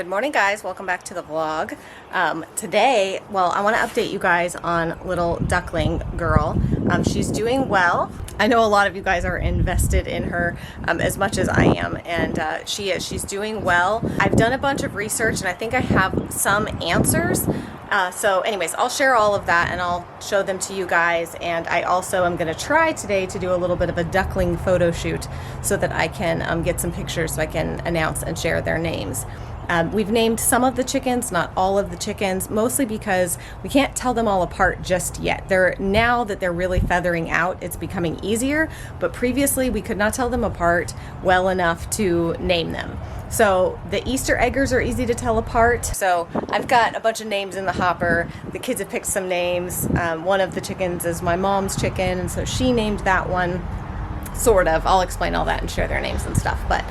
Good morning, guys. Welcome back to the vlog. Today, well, I want to update you guys on little Duckling girl. She's doing well. I know a lot of you guys are invested in her as much as I am, and she is. She's doing well. I've done a bunch of research, and I think I have some answers. So anyways, I'll share all of that and I'll show them to you guys. And I also am going to try today to do a little bit of a Duckling photo shoot so that I can get some pictures so I can announce and share their names. We've named some of the chickens, not all of the chickens, mostly because we can't tell them all apart just yet. Now that they're really feathering out, it's becoming easier, but previously we could not tell them apart well enough to name them. So the Easter eggers are easy to tell apart. So I've got a bunch of names in the hopper. The kids have picked some names. One of the chickens is my mom's chicken, and so she named that one, sort of. I'll explain all that and share their names and stuff. But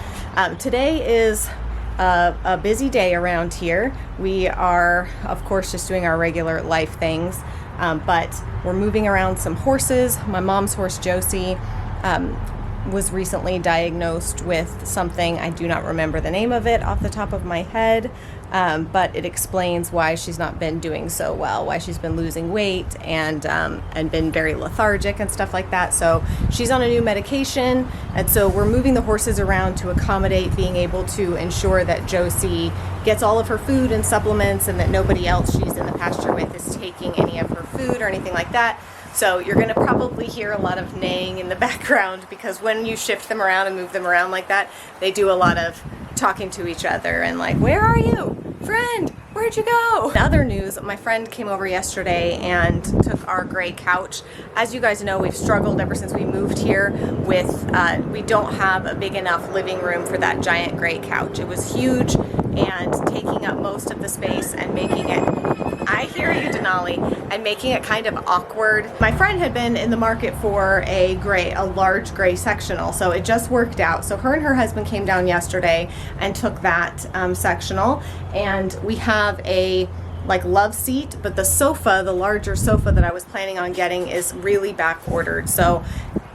today is a busy day around here. We are, of course, just doing our regular life things, but we're moving around some horses. My mom's horse, Josie, was recently diagnosed with something. I do not remember the name of it off the top of my head, but it explains why she's not been doing so well, why she's been losing weight and been very lethargic and stuff like that. So she's on a new medication, and so we're moving the horses around to accommodate being able to ensure that Josie gets all of her food and supplements, and that nobody else she's in the pasture with is taking any of her food or anything like that. So you're going to probably hear a lot of neighing in the background, because when you shift them around and move them around like that, they do a lot of talking to each other and like, where are you? Friend, where'd you go? In other news, my friend came over yesterday and took our gray couch. As you guys know, we've struggled ever since we moved here with, we don't have a big enough living room for that giant gray couch. It was huge and taking up most of the space and making it, I hear you, Denali, and making it kind of awkward. My friend had been in the market for a large gray sectional, so it just worked out. So her and her husband came down yesterday and took that sectional, and we have a love seat, but the sofa, the larger sofa that I was planning on getting, is really back ordered. So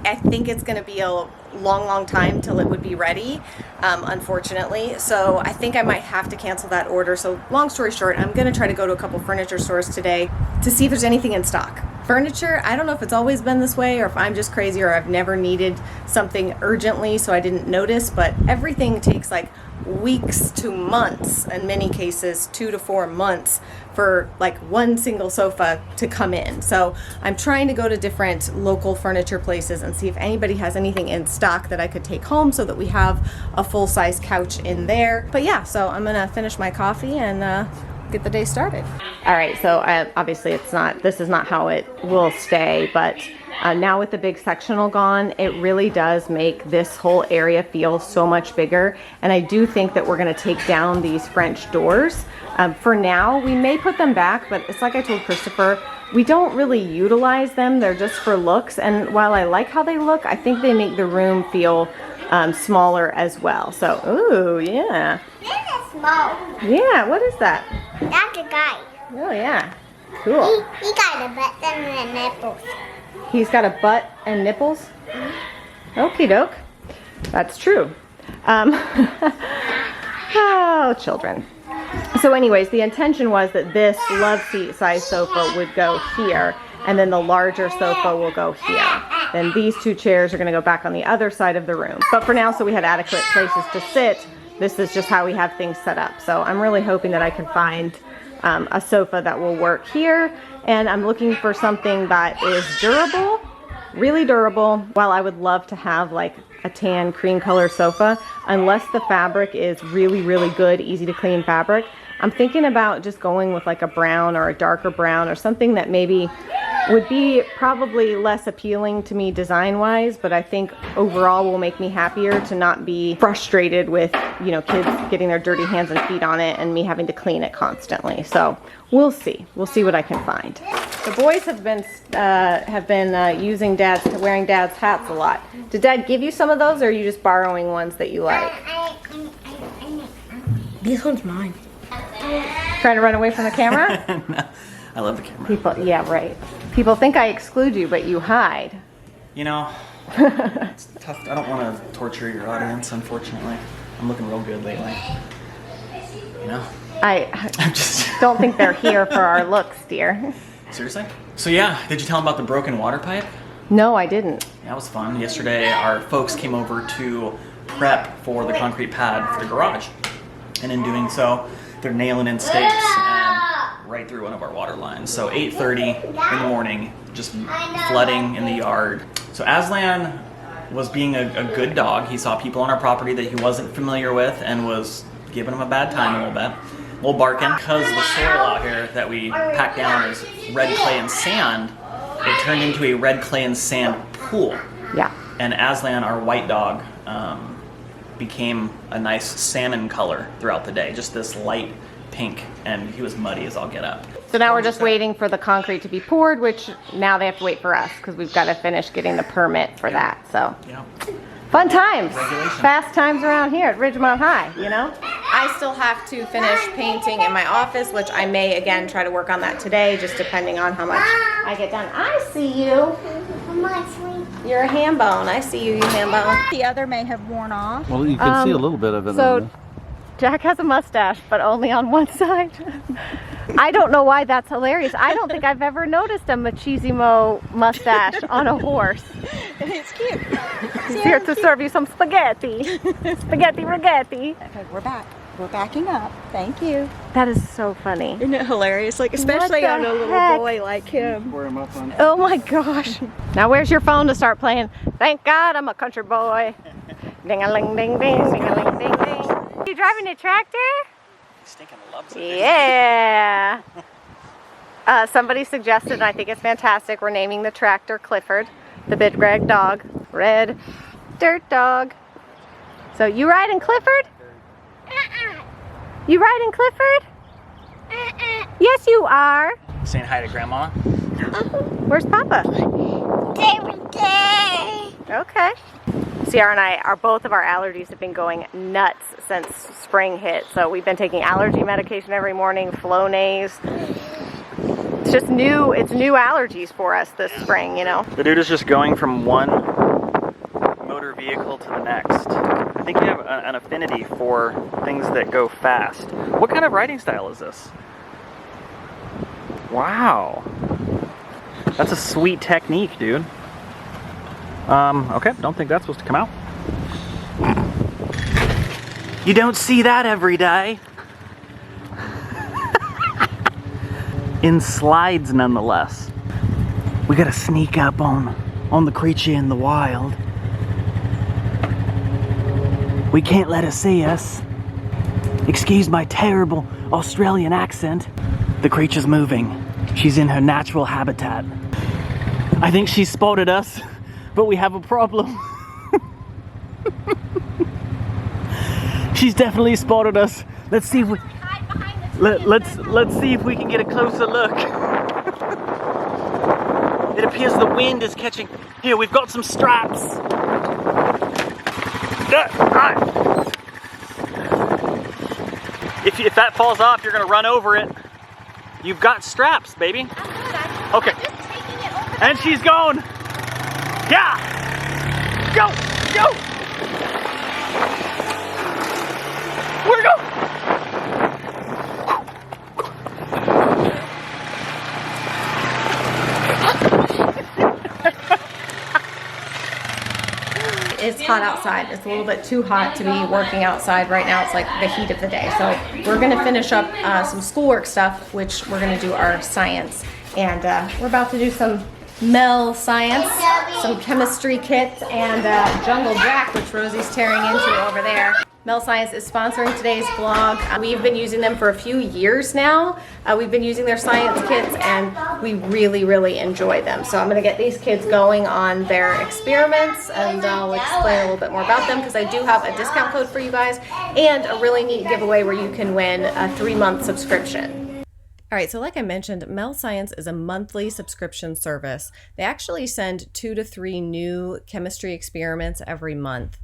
I think it's going to be a long time till it would be ready, unfortunately. So I think I might have to cancel that order. So long story short, I'm going to try to go to a couple furniture stores today to see if there's anything in stock. Furniture, I don't know if it's always been this way or if I'm just crazy or I've never needed something urgently so I didn't notice, but everything takes like weeks to months, in many cases 2 to 4 months, for like one single sofa to come in. So I'm trying to go to different local furniture places and see if anybody has anything in stock that I could take home so that we have a full-size couch in there. But yeah, so I'm gonna finish my coffee and get the day started. All right, so obviously this is not how it will stay, but now with the big sectional gone, it really does make this whole area feel so much bigger. And I do think that we're gonna take down these French doors. For now, we may put them back, but it's like I told Christopher, we don't really utilize them. They're just for looks. And while I like how they look, I think they make the room feel smaller as well. So, ooh, yeah. This is small. Yeah, what is that? That's a guy. Oh, yeah. Cool. He got a butt and nipples. He's got a butt and nipples? Okie doke. That's true. Oh, children. So anyways, the intention was that this love seat size sofa would go here, and then the larger sofa will go here. Then these two chairs are going to go back on the other side of the room. But for now, so we had adequate places to sit, this is just how we have things set up. So I'm really hoping that I can find a sofa that will work here. And I'm looking for something that is durable, really durable. While I would love to have like a tan cream color sofa, unless the fabric is really good, easy to clean fabric, I'm thinking about just going with like a brown or a darker brown or something that maybe would be probably less appealing to me design wise, but I think overall will make me happier to not be frustrated with, you know, kids getting their dirty hands and feet on it and me having to clean it constantly. So we'll see what I can find. The boys have been using wearing Dad's hats a lot. Did Dad give you some of those, or are you just borrowing ones that you like? This one's mine. Trying to run away from the camera? No, I love the camera. People, yeah, right. People think I exclude you, but you hide. You know, it's tough. I don't want to torture your audience, unfortunately. I'm looking real good lately. You know? I I'm just... don't think they're here for our looks, dear. Seriously? So yeah, did you tell them about the broken water pipe? No, I didn't. That was fun. Yesterday, our folks came over to prep for the concrete pad for the garage. And in doing so, they're nailing in stakes and right through one of our water lines. So 8:30 in the morning, just flooding in the yard. So Aslan was being a good dog. He saw people on our property that he wasn't familiar with and was giving them a bad time a little bit. A little barking. Because the soil out here that we packed down is red clay and sand, it turned into a red clay and sand pool. Yeah. And Aslan, our white dog, became a nice salmon color throughout the day, just this light pink, and he was muddy as all get up. So now we're just waiting for the concrete to be poured, which now they have to wait for us because we've got to finish getting the permit for that. So Yeah. fun times, Regulation. fast times around here at Ridgemont High, you know? I still have to finish painting in my office, which I may again try to work on that today, just depending on how much I get done. I see you. Come on, sweet. You're a ham bone. I see you, you ham bone. The other may have worn off. Well, you can see a little bit of it. So Jack has a mustache, but only on one side. I don't know why that's hilarious. I don't think I've ever noticed a machismo mustache on a horse. It's cute. He's here to serve you some spaghetti. Spaghetti rigetti. Okay, we're back. We're backing up. Thank you. That is so funny. Isn't it hilarious? Like, especially the on a little heck? boy like him. Square 'em up on. Oh my gosh. Now where's your phone to start playing? Thank God I'm a country boy. Ding-a-ling, ding-ding, ding-a-ling, ding-ding. You driving a tractor? He stinking loves it. Yeah. Somebody suggested, and I think it's fantastic, we're naming the tractor Clifford, the big red dog, red dirt dog. So you riding Clifford? You riding Clifford? Yes, you are. Saying hi to Grandma. Where's Papa? Okay. Sierra and I, both of our allergies have been going nuts since spring hit. So we've been taking allergy medication every morning, Flonase. It's just new, it's new allergies for us this spring, you know. The dude is just going from one motor vehicle to the next. I think we have an affinity for things that go fast. What kind of riding style is this? Wow. That's a sweet technique, dude. Okay, don't think that's supposed to come out. You don't see that every day. In slides, nonetheless. We gotta sneak up on the creature in the wild. We can't let her see us. Excuse my terrible Australian accent. The creature's moving. She's in her natural habitat. I think she spotted us, but we have a problem. She's definitely spotted us. Let's see if we let's see if we can get a closer look. It appears the wind is catching. Here, we've got some straps. If that falls off, you're gonna run over it. You've got straps, baby. Okay. And she's going. Yeah. Go. Go. Where'd it go? It's hot outside. It's a little bit too hot to be working outside right now. It's like the heat of the day. So we're gonna finish up some schoolwork stuff, which we're gonna do our science. And we're about to do some Mel science, some chemistry kits, and Jungle Jack, which Rosie's tearing into over there. Mel Science is sponsoring today's vlog. We've been using them for a few years now. We've been using their science kits and we really, really enjoy them. So I'm gonna get these kids going on their experiments and I'll explain a little bit more about them because I do have a discount code for you guys and a really neat giveaway where you can win a 3-month subscription. All right, so like I mentioned, Mel Science is a monthly subscription service. They actually send 2 to 3 new chemistry experiments every month.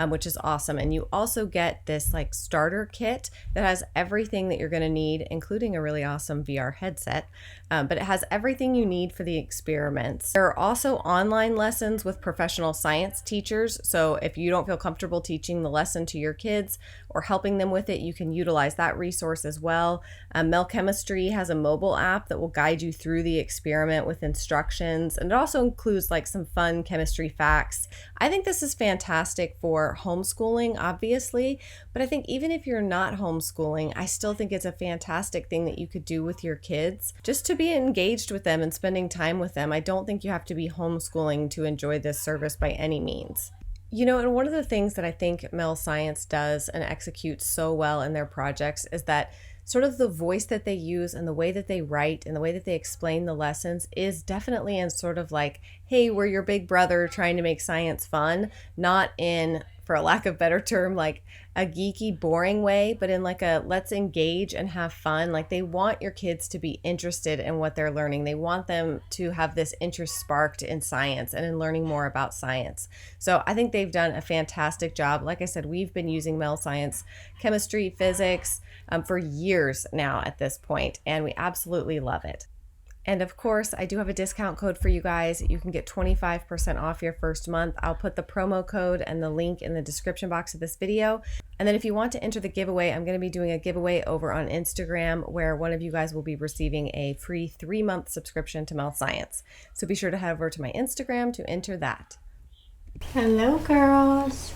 Which is awesome. And you also get this like starter kit that has everything that you're going to need, including a really awesome VR headset. But it has everything you need for the experiments. There are also online lessons with professional science teachers. So if you don't feel comfortable teaching the lesson to your kids or helping them with it, you can utilize that resource as well. Mel Chemistry has a mobile app that will guide you through the experiment with instructions, and it also includes like some fun chemistry facts. I think this is fantastic for homeschooling, obviously, but I think even if you're not homeschooling, I still think it's a fantastic thing that you could do with your kids, just to be engaged with them and spending time with them. I don't think you have to be homeschooling to enjoy this service by any means. You know, and one of the things that I think Mel Science does and executes so well in their projects is that sort of the voice that they use and the way that they write and the way that they explain the lessons is definitely in sort of like, hey, we're your big brother trying to make science fun, not in, for a lack of better term, like a geeky, boring way, but in like a let's engage and have fun. Like they want your kids to be interested in what they're learning. They want them to have this interest sparked in science and in learning more about science. So I think they've done a fantastic job. Like I said, we've been using Mel Science chemistry, physics for years now at this point, and we absolutely love it. And of course, I do have a discount code for you guys. You can get 25% off your first month. I'll put the promo code and the link in the description box of this video. And then if you want to enter the giveaway, I'm going to be doing a giveaway over on Instagram where one of you guys will be receiving a free 3-month subscription to Mel Science. So be sure to head over to my Instagram to enter that. Hello, girls.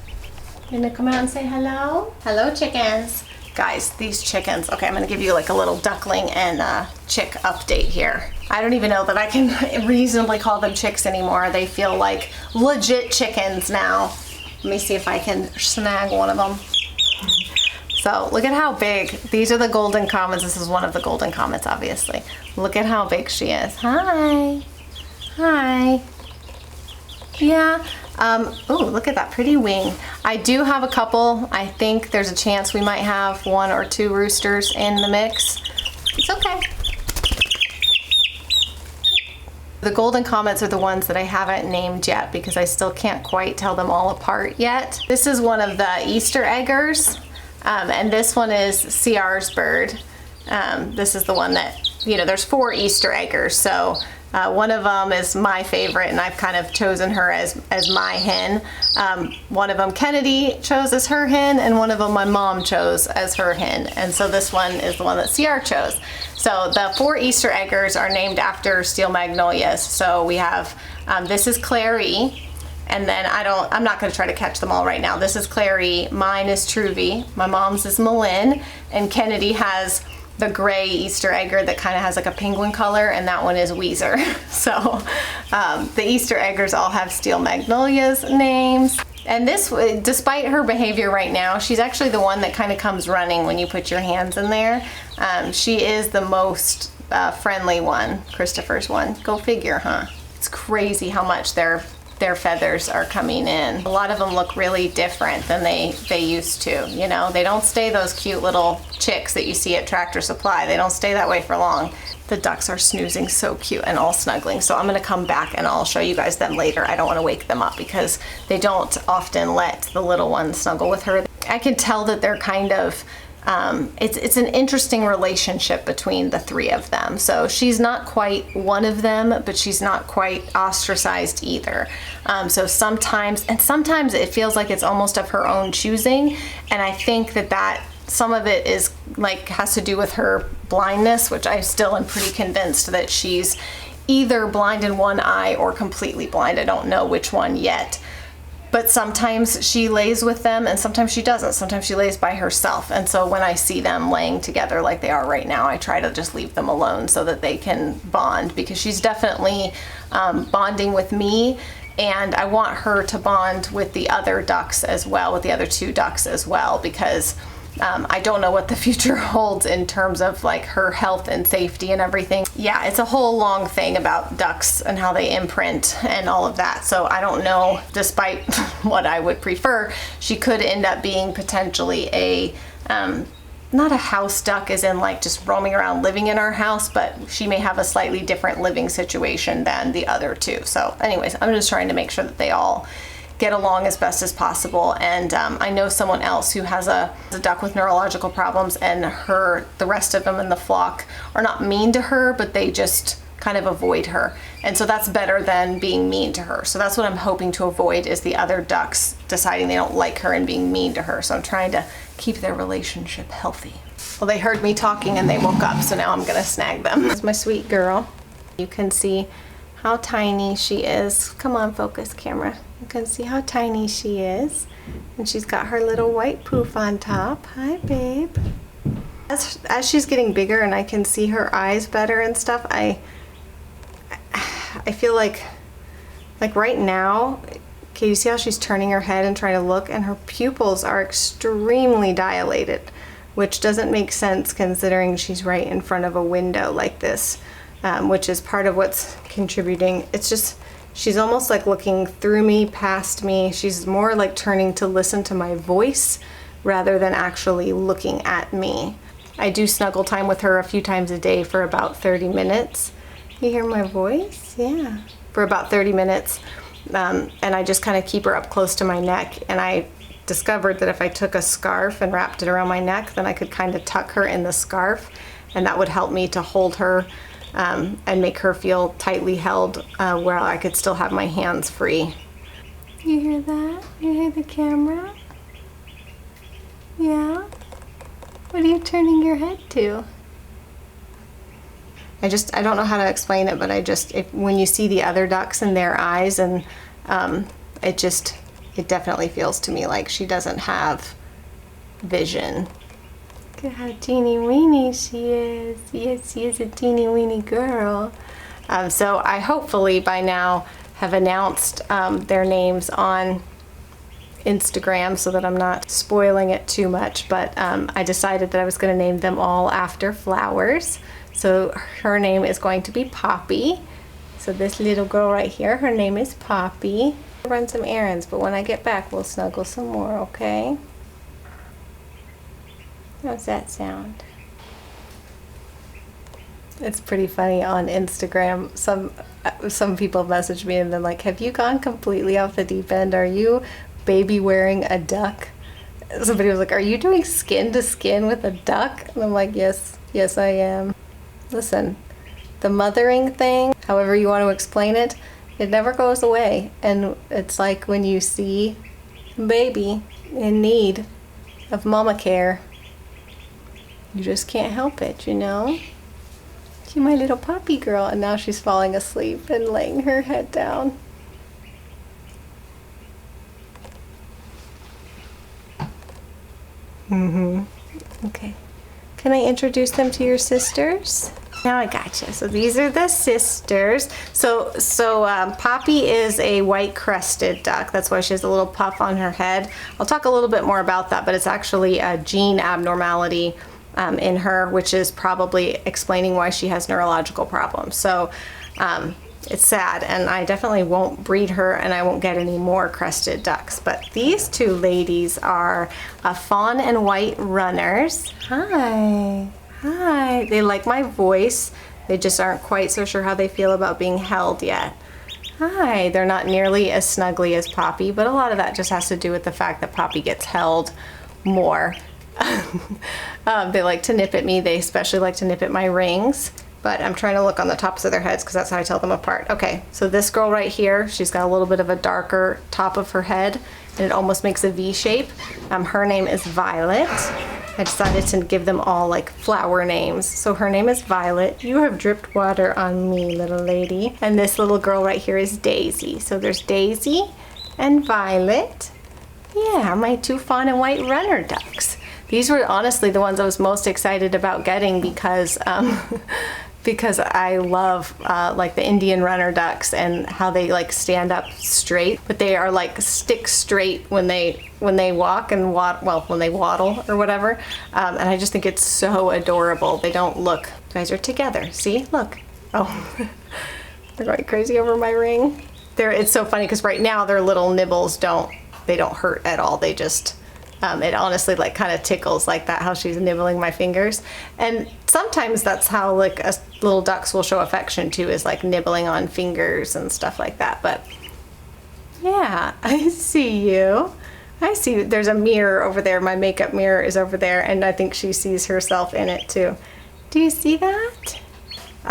Gonna come out and say hello? Hello, chickens. Guys, these chickens, okay, I'm gonna give you like a little duckling and chick update here. I don't even know that I can reasonably call them chicks anymore. They feel like legit chickens now. Let me see if I can snag one of them. So look at how big, these are the golden comets. This is one of the golden comets, obviously. Look at how big she is. Hi, hi. Yeah. Oh, look at that pretty wing. I do have a couple. I think there's a chance we might have 1 or 2 roosters in the mix. It's okay. The golden comets are the ones that I haven't named yet because I still can't quite tell them all apart yet. This is one of the Easter eggers, and this one is CR's bird. This is the one that, you know, there's 4 Easter eggers, so one of them is my favorite, and I've kind of chosen her as my hen. One of them Kennedy chose as her hen, and one of them my mom chose as her hen. And so this one is the one that CR chose. So the 4 Easter eggers are named after steel magnolias. So we have, this is Clary, and then I'm not going to try to catch them all right now. This is Clary, mine is Truvy, my mom's is Malin, and Kennedy has the gray Easter egger that kind of has like a penguin color, and that one is Weezer. So the Easter eggers all have steel magnolias names. And this, despite her behavior right now, she's actually the one that kind of comes running when you put your hands in there. She is the most friendly one, Christopher's one. Go figure, huh? It's crazy how much their feathers are coming in. A lot of them look really different than they used to, you know? They don't stay those cute little chicks that you see at Tractor Supply. They don't stay that way for long. The ducks are snoozing so cute and all snuggling. So I'm gonna come back and I'll show you guys them later. I don't wanna wake them up because they don't often let the little ones snuggle with her. I can tell that they're kind of, it's an interesting relationship between the 3 of them. So she's not quite one of them, but she's not quite ostracized either. So sometimes it feels like it's almost of her own choosing. And I think that some of it is like has to do with her blindness, which I still am pretty convinced that she's either blind in one eye or completely blind. I don't know which one yet. But sometimes she lays with them and sometimes she doesn't. Sometimes she lays by herself. And so when I see them laying together like they are right now, I try to just leave them alone so that they can bond, because she's definitely bonding with me, and I want her to bond with the other ducks as well, with the other 2 ducks as well, because I don't know what the future holds in terms of like her health and safety and everything. Yeah, it's a whole long thing about ducks and how they imprint and all of that. So I don't know, despite what I would prefer, she could end up being potentially a, not a house duck as in like just roaming around living in our house, but she may have a slightly different living situation than the other 2. So anyways, I'm just trying to make sure that they all get along as best as possible. And I know someone else who has a duck with neurological problems, and the rest of them in the flock are not mean to her, but they just kind of avoid her. And so that's better than being mean to her. So that's what I'm hoping to avoid, is the other ducks deciding they don't like her and being mean to her. So I'm trying to keep their relationship healthy. Well, they heard me talking and they woke up, so now I'm gonna snag them. This is my sweet girl. You can see how tiny she is. Come on, focus camera. You can see how tiny she is. And she's got her little white poof on top. Hi, babe. As she's getting bigger and I can see her eyes better and stuff, I feel like right now, okay, you see how she's turning her head and trying to look, and her pupils are extremely dilated, which doesn't make sense considering she's right in front of a window like this, which is part of what's contributing. It's just, she's almost like looking through me, past me. She's more like turning to listen to my voice rather than actually looking at me. I do snuggle time with her a few times a day for about 30 minutes. You hear my voice? Yeah. For about 30 minutes. And I just kind of keep her up close to my neck. And I discovered that if I took a scarf and wrapped it around my neck, then I could kind of tuck her in the scarf, and that would help me to hold her and make her feel tightly held where I could still have my hands free. You hear that? You hear the camera? Yeah? What are you turning your head to? I don't know how to explain it, but when you see the other ducks in their eyes, and it definitely feels to me like she doesn't have vision. Look at how teeny weeny she is. Yes, she is a teeny weeny girl. So I hopefully by now have announced their names on Instagram so that I'm not spoiling it too much, but I decided that I was going to name them all after flowers. So her name is going to be Poppy. So this little girl right here, her name is Poppy. I'll run some errands, but when I get back, we'll snuggle some more, okay? How's that sound? It's pretty funny on Instagram. Some people message me and they're like, have you gone completely off the deep end? Are you baby wearing a duck? Somebody was like, are you doing skin to skin with a duck? And I'm like, yes, I am. Listen, the mothering thing, however you want to explain it, it never goes away. And it's like when you see a baby in need of mama care, you just can't help it, you know? She's my little puppy girl, and now she's falling asleep and laying her head down. Okay. Can I introduce them to your sisters? Now I gotcha. So these are the sisters. So Poppy is a white crested duck. That's why she has a little puff on her head. I'll talk a little bit more about that, but it's actually a gene abnormality in her, which is probably explaining why she has neurological problems. So it's sad, and I definitely won't breed her, and I won't get any more crested ducks. But these two ladies are fawn and white runners. Hi. Hi. They like my voice. They just aren't quite so sure how they feel about being held yet. Hi. They're not nearly as snuggly as Poppy, but a lot of that just has to do with the fact that Poppy gets held more. They like to nip at me. They especially like to nip at my rings. But I'm trying to look on the tops of their heads because that's how I tell them apart. Okay, so this girl right here, she's got a little bit of a darker top of her head, and it almost makes a V shape. Her name is Violet. I decided to give them all like flower names. So her name is Violet. You have dripped water on me, little lady. And this little girl right here is Daisy. So there's Daisy and Violet. Yeah, my two fawn and white runner ducks. These were honestly the ones I was most excited about getting because because I love like the Indian runner ducks and how they like stand up straight, but they are like stick straight when they walk and when they waddle or whatever. And I just think it's so adorable. They don't look. You guys are together. See, look. Oh, they're going crazy over my ring. It's so funny because right now their little nibbles don't hurt at all. They just it honestly like kind of tickles like that, how she's nibbling my fingers. And sometimes that's how like little ducks will show affection too, is like nibbling on fingers and stuff like that. But yeah, I see you. I see there's a mirror over there. My makeup mirror is over there, and I think she sees herself in it too. Do you see that?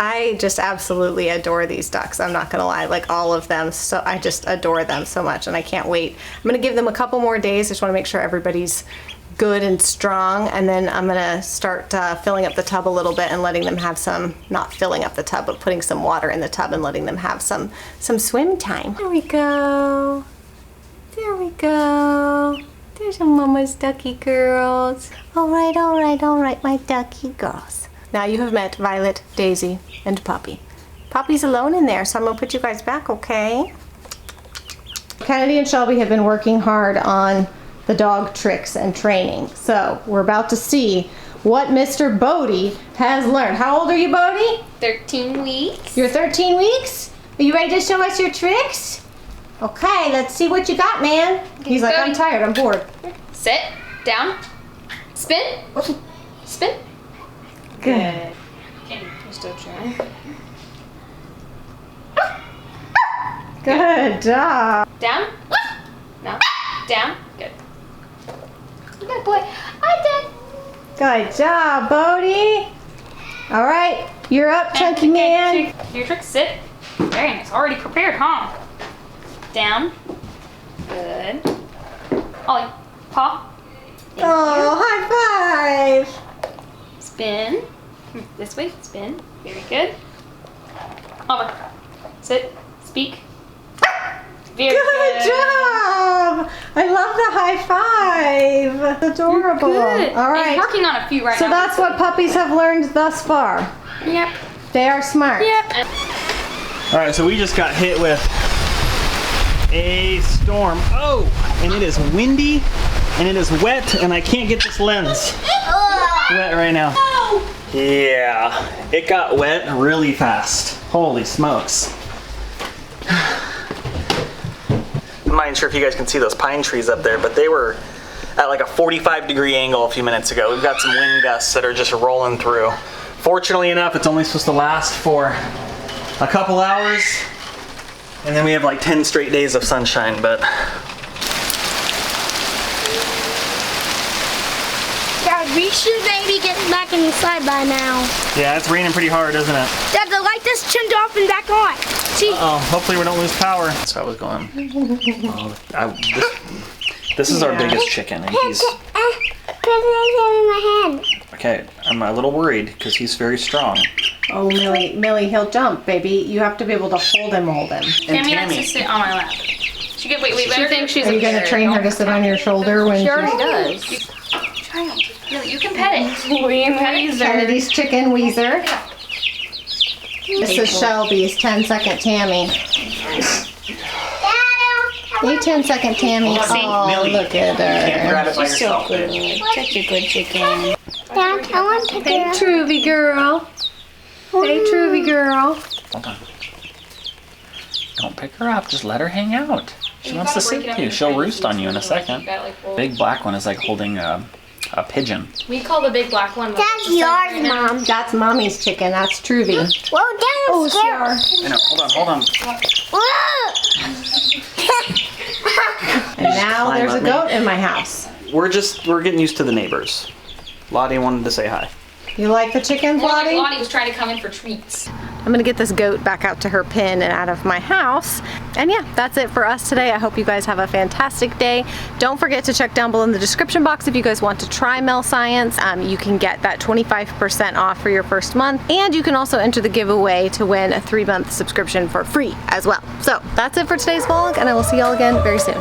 I just absolutely adore these ducks. I'm not gonna lie, like all of them. So I just adore them so much, and I can't wait. I'm gonna give them a couple more days. Just want to make sure everybody's good and strong, and then I'm gonna start filling up the tub a little bit and letting them have some, not filling up the tub, but putting some water in the tub and letting them have some swim time. There we go. There we go. There's a mama's ducky girls. All right, my ducky girls. Now you have met Violet, Daisy, and Poppy. Poppy's alone in there, so I'm gonna put you guys back, okay? Kennedy and Shelby have been working hard on the dog tricks and training. So we're about to see what Mr. Bodie has learned. How old are you, Bodie? 13 weeks. You're 13 weeks? Are you ready to show us your tricks? Okay, let's see what you got, man. He's like, I'm tired, I'm bored. Sit, down, spin, spin. Good. Okay, you're still trying. Good job. Down, no, down, good. Good boy, I did. Good job, Bodie. All right, you're up, chunky man. Your trick, sit. Very nice, already prepared, huh? Down, good. Ollie, paw. Thank Oh, high five. you. Spin, this way, spin, very good. Over, sit, speak. Very Good job. I love the high five. It's adorable. Good. All right. And working on a few right So now. that's what puppies have learned thus far. Yep. They are smart. Yep. All right, so we just got hit with a storm. Oh, and it is windy and it is wet and I can't get this lens wet right now. Yeah, it got wet really fast. Holy smokes. I'm not even sure if you guys can see those pine trees up there, but they were at like a 45-degree angle a few minutes ago. We've got some wind gusts that are just rolling through. Fortunately enough, it's only supposed to last for a couple hours, and then we have like 10 straight days of sunshine, but Dad, we should maybe get back inside by now. yeah, it's raining pretty hard, isn't it? Dad, the light just turned off and back on. See? Oh, hopefully we don't lose power. So I was going. This is our biggest chicken, and he's Put it in my hand. okay. I'm a little worried because he's very strong. Oh, Millie, he'll jump, baby. You have to be able to hold him. And Tammy has to sit on my lap. She get wait. She thinks she's Are you gonna train her to sit on your shoulder when She already she's does. Child, no, you can pet it. Kennedy's chicken Weezer? This is Shelby's 10-second Tammy. Hey, 10-second Tammy. Oh, Millie, look at you can't her. grab it by yourself, bitch. Such a good chicken. Dad, I want to Hey, Truvy girl. Hey, Truvy girl. Hold on. Don't pick her up. Just let her hang out. She wants to sit with you. She'll roost on you in a second. Big black one is like holding a pigeon. We call the big black one. That's yours, Mom. That's Mommy's chicken. That's Truvy. Whoa, Dad, I'm scared. I know. Hold on. And now Climb there's up a me. goat in my house. We're getting used to the neighbors. Lottie wanted to say hi. You like the chickens, Lottie? Lottie was trying to come in for treats. I'm gonna get this goat back out to her pen and out of my house. And yeah, that's it for us today. I hope you guys have a fantastic day. Don't forget to check down below in the description box if you guys want to try Mel Science. You can get that 25% off for your first month. And you can also enter the giveaway to win a 3-month subscription for free as well. So that's it for today's vlog, and I will see y'all again very soon.